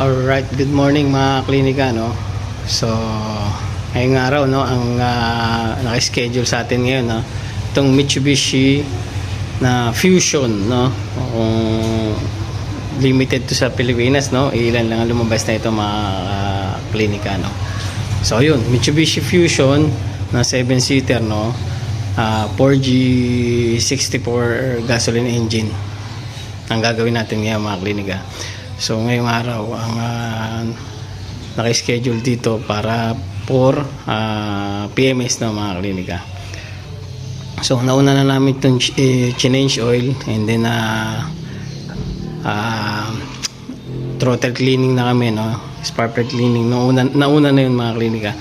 Alright, good morning mga klinika, no? So, ngayong araw, no, ang naka-schedule sa atin ngayon, no, itong Mitsubishi na Fusion, no? Limited to sa Pilipinas, no? Ilan lang ang lumabas na ito mga klinika, no? So, yun, Mitsubishi Fusion na 7-seater, no? 4G64 gasoline engine ang gagawin natin ngayon mga klinika. So ngayong araw ang naka-schedule dito para for PMS na mga klinika. So nauna na namin itong change oil and then throttle cleaning na kami, no? Spark plug cleaning nauna na yun mga klinika.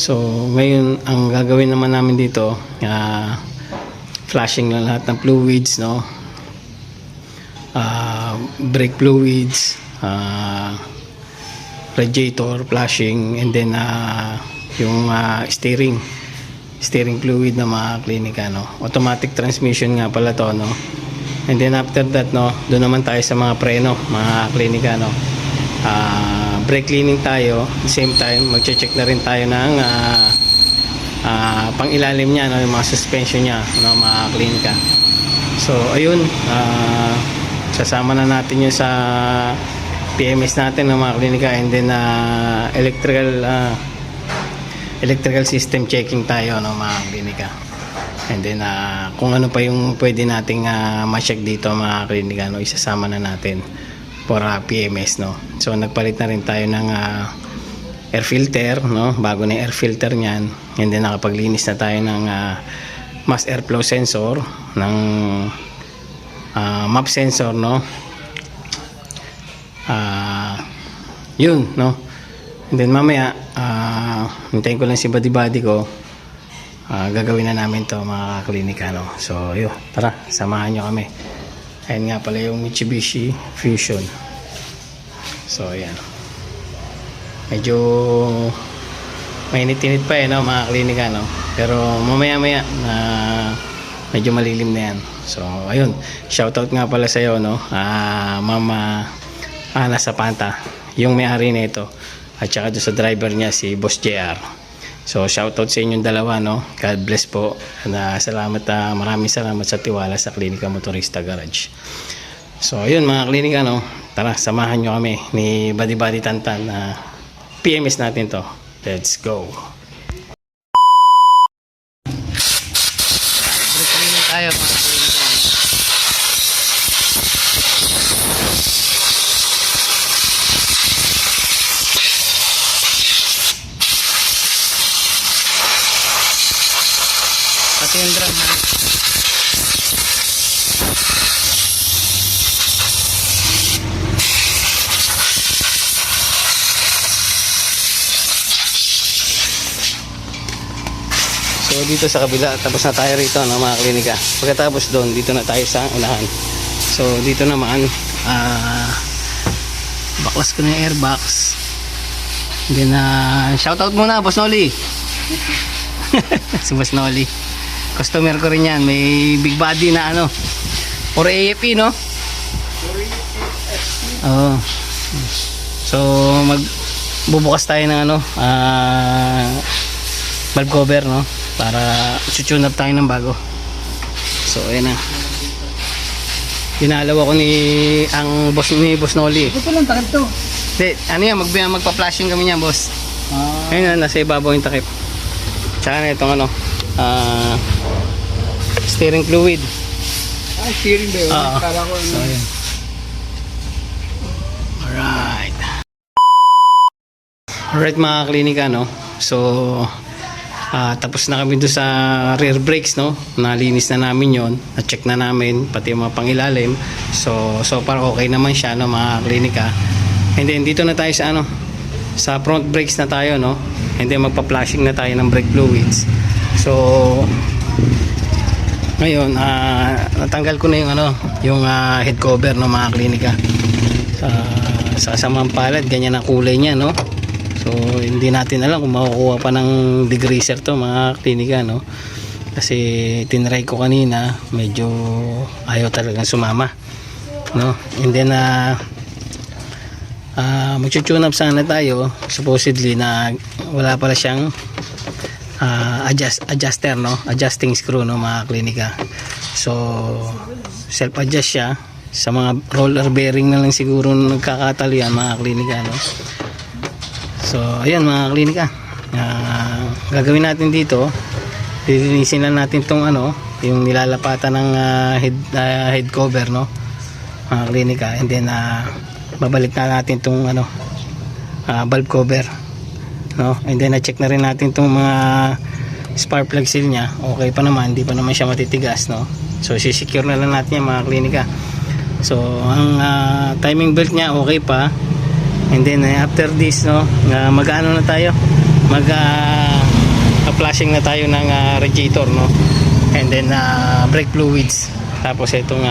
So ngayon ang gagawin naman namin dito, flashing lang lahat ng fluids, no? Brake fluids, radiator flashing, and then yung steering fluid na mga klinika, no? Automatic transmission nga pala to, no? And then after that, no, doon naman tayo sa mga preno mga klinika, no? Brake cleaning tayo, at the same time magche-check na rin tayo ng pang ilalim niya, no, yung mga suspension niya, no, mga klinika. So ayun, sasama na natin yun sa PMS natin ng mga klinika, and then electrical system checking tayo, no, mga klinika. And then kung ano pa yung pwede nating ma-check dito mga klinika, no, isasama na natin for PMS, no. So nagpalit na rin tayo ng air filter, no, bago na yung air filter niyan, and then nakapaglinis na tayo ng mass airflow sensor, ng map sensor, no. Yun, no. And then mamaya hintayin ko lang si buddy ko, gagawin na namin to mga klinika, no. So yun, tara, samahan nyo kami. Ayan nga pala yung Mitsubishi Fusion. So ayan, medyo mainit-init pa no mga klinika, no. Pero mamaya medyo malilim na yan. So ayun, shoutout nga pala sa iyo, no, Mama Ana Sapanta, yung may-ari nito, at saka doon sa driver niya si Boss JR. So shoutout sa inyong dalawa, no. God bless po. Salamat, maraming salamat sa tiwala sa Klinika Motorista Garage. So ayun mga klinika, no, tara, samahan nyo kami ni Buddy Tantan na PMS natin to. Let's go. Tayo mga klinika. Pati yung drum, ha? So dito sa kabila, tapos na tayo rito, no, mga klinika. Pagkatapos doon, dito na tayo sa unahan. So dito naman, baklas ko na yung airbox. Then shoutout muna Boss Noli. Si Boss Noli, customer ko rin yan. May big body na ano, or AFE, no? Oo. So magbubukas tayo ng ano, valve cover, no, para tune up tayo ng bago. So ayan na, dinalaw ako ang boss ni Boss Noli. Ito lang takip to. Hindi, ano yan, magpa-flashing kami niyan, boss. Ayun na, nasa ibabaw yung takip. Tsaka na itong ano, steering fluid. Steering ba yun? Kala ko so ayan. Alright mga klinika, no. So tapos na kami doon sa rear brakes, no. Nalinis na namin yon, na-check na namin pati yung mga pangilalim. So far okay naman siya, no, mga klinika. And then dito na tayo sa ano, sa front brakes na tayo, no. And then magpa-flashing na tayo ng brake fluids. So ngayon natanggal ko na yung ano, yung head cover, no, mga klinika. Sa kasamang palad, ganyan ang kulay niya, no. So hindi natin alam kung makukuha pa ng degreaser to mga klinika, no. Kasi tinry ko kanina, medyo ayaw talagang sumama, no. And then Mag-tune up sana tayo, supposedly na wala pala siyang adjuster, no, adjusting screw, no, mga klinika. So self adjust siya sa mga roller bearing na lang siguro nagkakatalo yan, mga klinika, no. So ayan mga klinika, gagawin natin dito, lilinisin lang natin tong ano, yung nilalapatan ng head cover, no, mga klinika, and then babalik na natin tong ano, valve cover, no, and then na-check na rin natin tong mga spark plug seal nya, okay pa naman, hindi pa naman siya matitigas, no. So sisecure na lang natin yan, mga klinika. So ang timing belt nya okay pa, and then after this, no, mag-ano na tayo, flashing na tayo ng radiator, no, and then brake fluids, tapos itong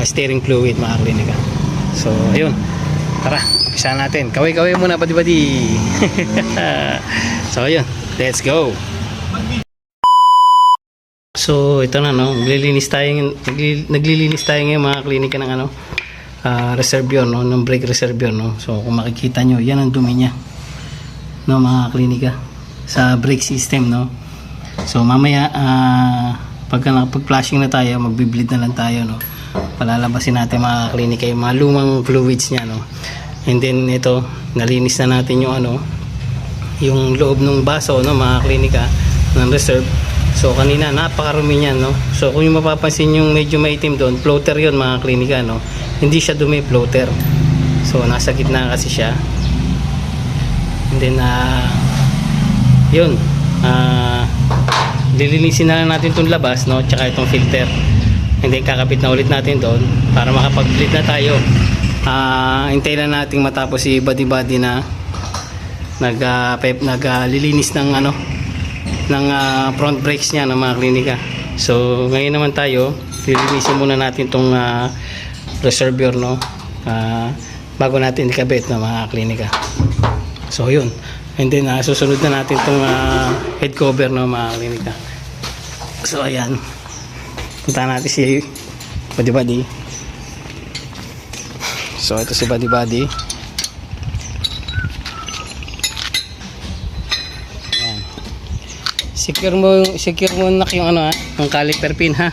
steering fluid, mga klinika. So ayun, tara, umpisa natin. Kaway-kaway muna, badi-badi. So ayun, let's go. So ito na, no, naglilinis tayo ngayon, mga klinika, ng ano, reservoir, no, ng brake reservoir, no. So kung makikita nyo, yan ang dumi nya, no, mga klinika, sa brake system, no. So mamaya pagka nakapag-flashing na tayo, magbi-bleed na lang tayo, no. Palalabasin natin, mga klinika, yung mga lumang fluids nya, no. And then ito, nalinis na natin yung ano, yung loob ng baso, no, mga klinika, ng reserve. So kanina napakarumi niyan, no. So kung yung mapapansin yung medyo maitim doon, floater yon, mga klinika, no. Hindi siya dumi, floater. So nasa gitna kasi siya. And then yun, lilinisin na lang natin itong labas, no, tsaka itong filter. And then kakapit na ulit natin doon para makapag-bleed na tayo. Hintay lang natin matapos si body na naglilinis ng ano, ng front brakes niya, ng mga klinika. So ngayon naman tayo, lilinisin muna natin itong reservoir, no, bago natin ikabit, na mga klinika. So yun, and then susunod na natin itong head cover, no, mga klinika. So ayan, punta natin si body. So ito si body. Ayan. Secure mo na yung ano, yung caliper pin, ha.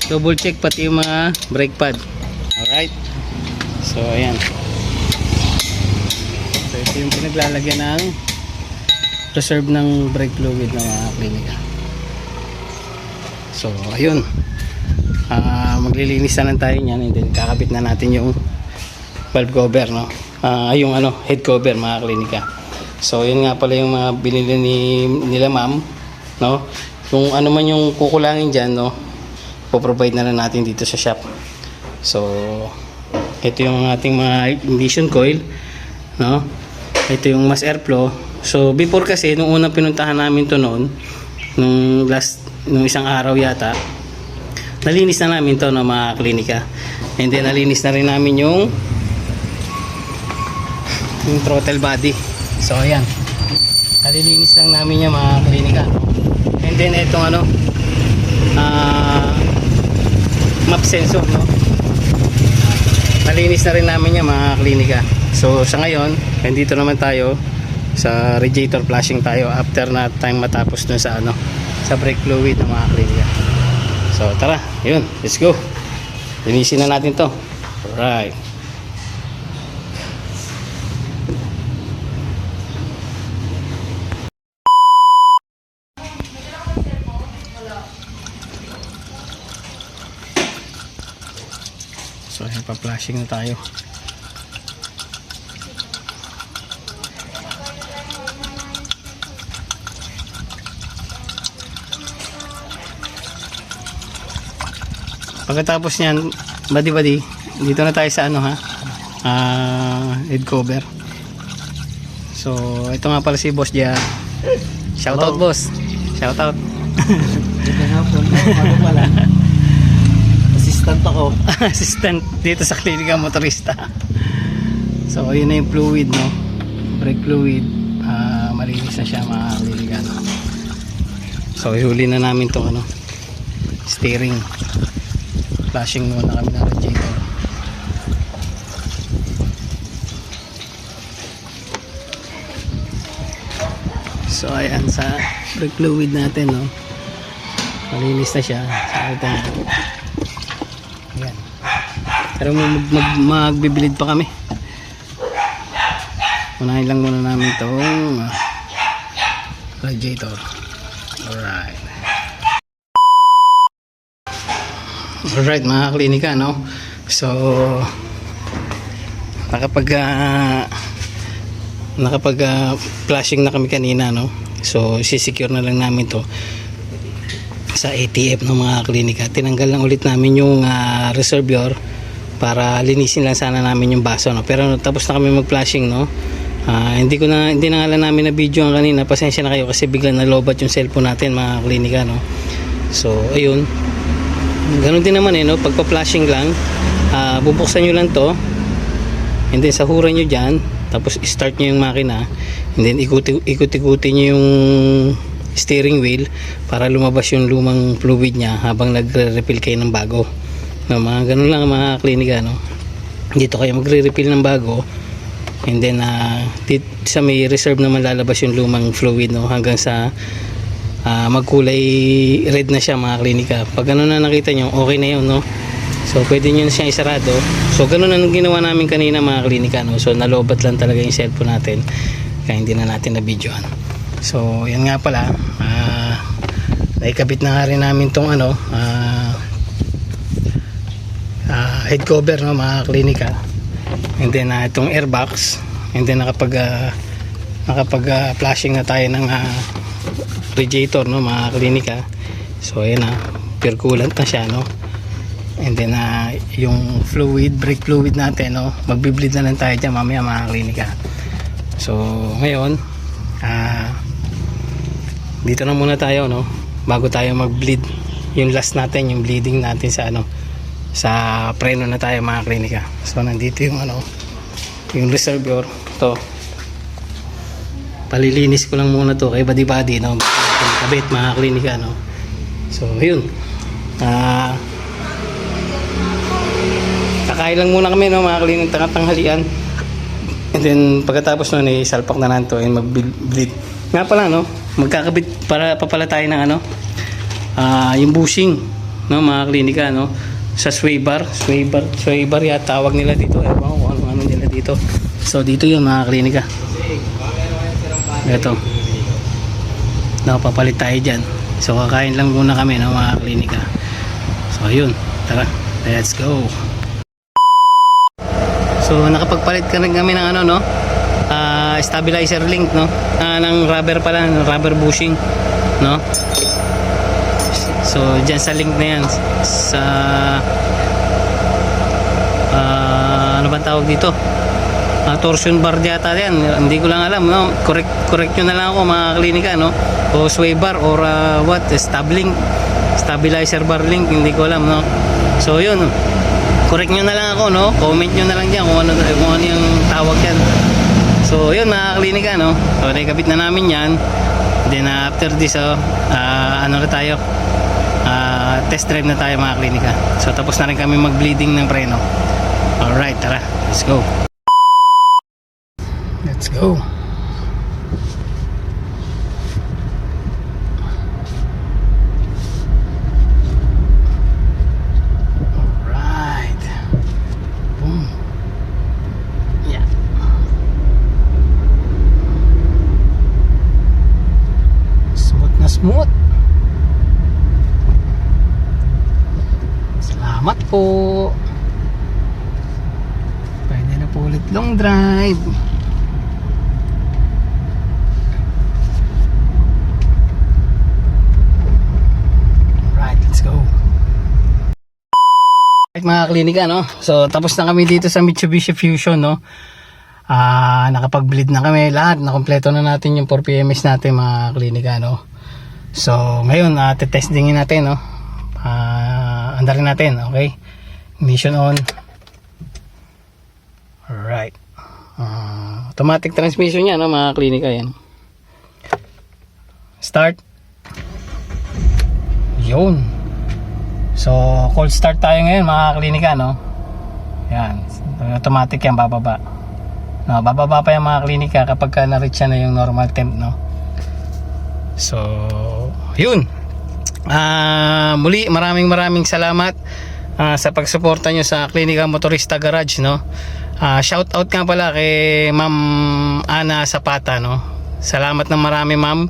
Double check pati yung mga brake pad. Alright. So ayan. So ito yung pinaglalagyan ng reserve ng brake fluid ng mga klinika. So ayun, maglilinis na lang tayo niyan, and then kakabit na natin yung valve cover, no, yung ano, head cover, mga klinika. So yun nga pala yung mga binili nila ma'am, no. Kung ano man yung kukulangin dyan, no, po-provide na lang natin dito sa shop. So ito yung ating mga ignition coil, no. Ito yung mass airflow. So before kasi, nung unang pinuntahan namin to noon, nung isang araw yata, nalinis na namin to, no, mga klinika. And then nalinis na rin namin yung throttle body. So ayan, nalilinis lang namin yung mga klinika. And then itong ano, map sensor, no, nalinis na rin namin yung mga klinika. So sa ngayon, nandito naman tayo sa radiator flashing tayo after na tayong matapos dun sa ano, sa brake fluid ng mga klinika. So tara, yun, let's go. Linisin na natin to. Alright. So ayan, pa-flashing na tayo. Pagkatapos niyan, badi, dito na tayo sa ano, ha, head cover. So ito nga pala si Boss Dia. Shout out, boss. Shout out. Assistant ako. Assistant dito sa klinika motorista. So yun na yung fluid, no, brake fluid. Malinis na siya, mga klinika, no? So ihuli na namin tong ano, steering. Flashing muna kami ng radiator. So ayan sa brake fluid natin, no. Malinis na siya. So ito. Ayan. Pero magbibilid pa kami. Unahin lang muna namin itong radiator. Alright. Alright mga klinika, no. So nakapag flashing na kami kanina, no. So sisecure na lang namin to sa ATF ng mga klinika. Tinanggal lang ulit namin yung reservoir para linisin lang sana namin yung baso, no. Pero tapos na kami mag-flashing, no. Hindi na lang namin na video ang kanina. Pasensya na kayo kasi bigla nalobat yung cellphone natin mga klinika, no. So ayun, ganun din naman no, pagpa-flashing lang, bubuksan nyo lang to and then sahuran nyo dyan, tapos start nyo yung makina and then ikot-ikuti nyo yung steering wheel para lumabas yung lumang fluid nya habang nagre-refill kayo ng bago, no, mga ganun lang mga klinika, no. Dito kayo magre-refill ng bago and then sa may reserve naman lalabas yung lumang fluid, no, hanggang sa magkulay red na siya mga klinika. Pag ano na nakita nyo, okay na yun, no. So pwede nyo na siyang isarado. So ganun ang ginawa namin kanina mga klinika, no. So nalobat lang talaga yung cellphone natin kaya hindi na natin na videoan. So yan nga pala, naikabit na nga rin namin tong head cover, no mga klinika, and then itong airbox, and then nakapag flashing na tayo ng radiator, no mga klinika. So ayan pure coolant na siya, no. And then yung fluid, brake fluid natin, no, magbi-bleed na lang tayo dyan mamaya mga klinika. So ngayon dito na muna tayo, no, bago tayo mag-bleed yung last natin, yung bleeding natin sa sa preno na tayo mga klinika. So nandito yung yung reservoir to. Palilinis ko lang muna to kay body no, kabit mga klinika, no. So yun, kakain lang muna kami, no mga klinika, tanghalian, and then pagkatapos nun salpak na lang to and mag-bleed nga pala, no. Magkakabit para papala tayo ng yung bushing, no mga klinika, no, sa sway bar yata tawag nila dito, ewan ko ano nila dito. So dito yun mga klinika, ito, nakapapalit tayo dyan. So kakain lang muna kami, no mga klinika. So ayun, tara, let's go. So nakapagpalit ka rin kami ng no, stabilizer link, no, ng rubber pala, ng rubber bushing, no. So dyan sa link na yan sa ano ba tawag dito, torsion bar yata yan, hindi ko lang alam, no. Correct nyo na lang ako mga klinika, no, o sway bar or stabilizer bar link, hindi ko alam, no. So yun, correct nyo na lang ako, no, comment nyo na lang dyan kung ano yung tawag yan. So yun mga klinika, no. So nakikabit na namin yan. Then after this ano na tayo, test drive na tayo mga klinika. So tapos na rin kami mag-bleeding ng preno. Alright, tara, let's go. Let's go. Alright. Boom. Yeah. Smooth na smooth. Salamat po. Pwede na po ulit long drive. Mga klinika, no. So tapos na kami dito sa Mitsubishi Fusion, no. Nakapag-bleed na kami lahat, nakompleto na natin yung 4 PMS natin mga klinika, no. So ngayon testingin natin, no. Andarin natin, okay. Ignition on. Alright. Automatic transmission yan, no mga klinika, yan. Start. Yun. So cold start tayo ngayon mga klinika, no. Yan, automatic yan, bababa. No, bababa pa yung mga klinika kapag na-reach na yung normal temp, no. So, yun. Muli, maraming salamat sa pagsuporta nyo sa Klinika Motorista Garage, no. Shout out nga pala kay Ma'am Ana Zapata, no. Salamat ng marami, ma'am,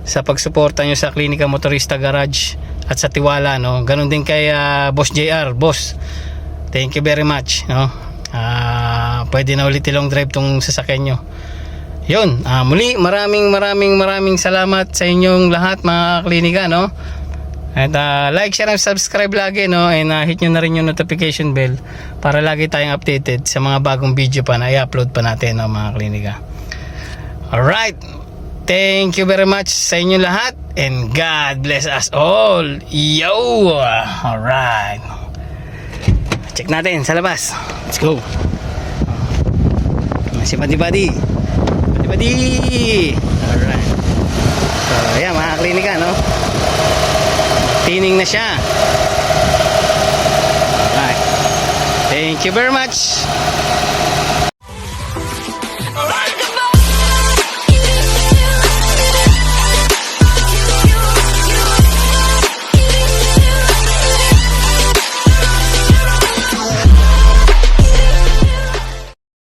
sa pagsuporta nyo sa Klinika Motorista Garage at sa tiwala, no. Ganun din kay Boss JR, boss. Thank you very much, no. Pwede na ulit i-long drive tong sasakyan nyo. Yun, muli maraming salamat sa inyong lahat, mga klinika, no. At like, share, and subscribe lagi, no. And hit nyo na rin yung notification bell para lagi tayong updated sa mga bagong video pa na i-upload pa natin, no, mga klinika. Alright, thank you very much sa inyong lahat, and God bless us all. Yo! Alright, check natin sa labas. Let's go. Si Buddy. Alright. So, ayan, mga klinika, no. Tining na siya. Alright. Thank you very much.